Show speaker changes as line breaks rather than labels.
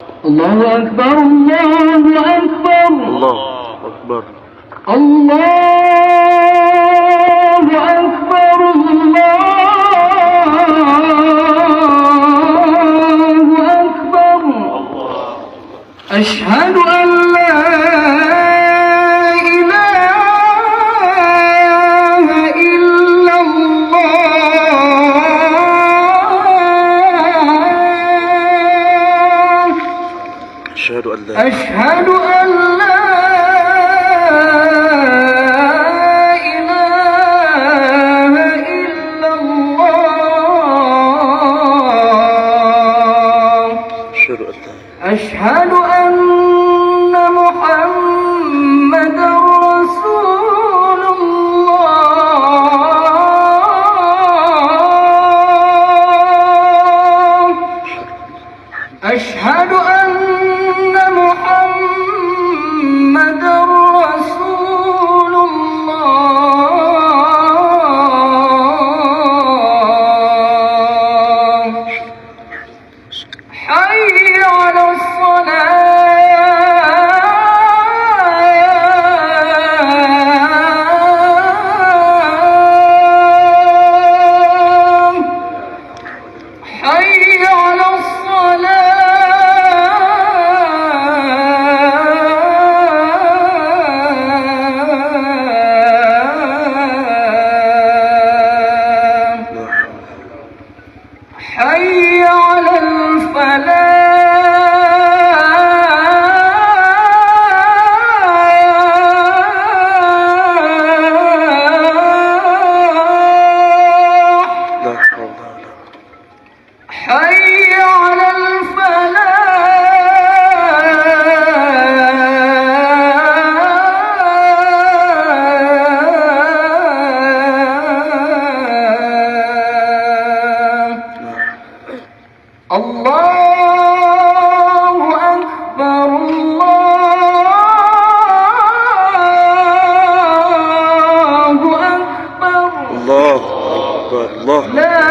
الله أكبر الله أكبر
الله أكبر
الله أكبر الله أكبر أشهد أن لا إله إلا الله
أشهد أن لا
أشهد أن لا إله إلا الله
أشهد
أشهد
أن لا
أن محمدا رسول الله أشهد أن محمدا رسول الله حي على الصلاة حي على الصلاة حي على الفلاح
لا حول ولا
حي على الفلاح الله أكبر الله أكبر
الله أكبر الله
لا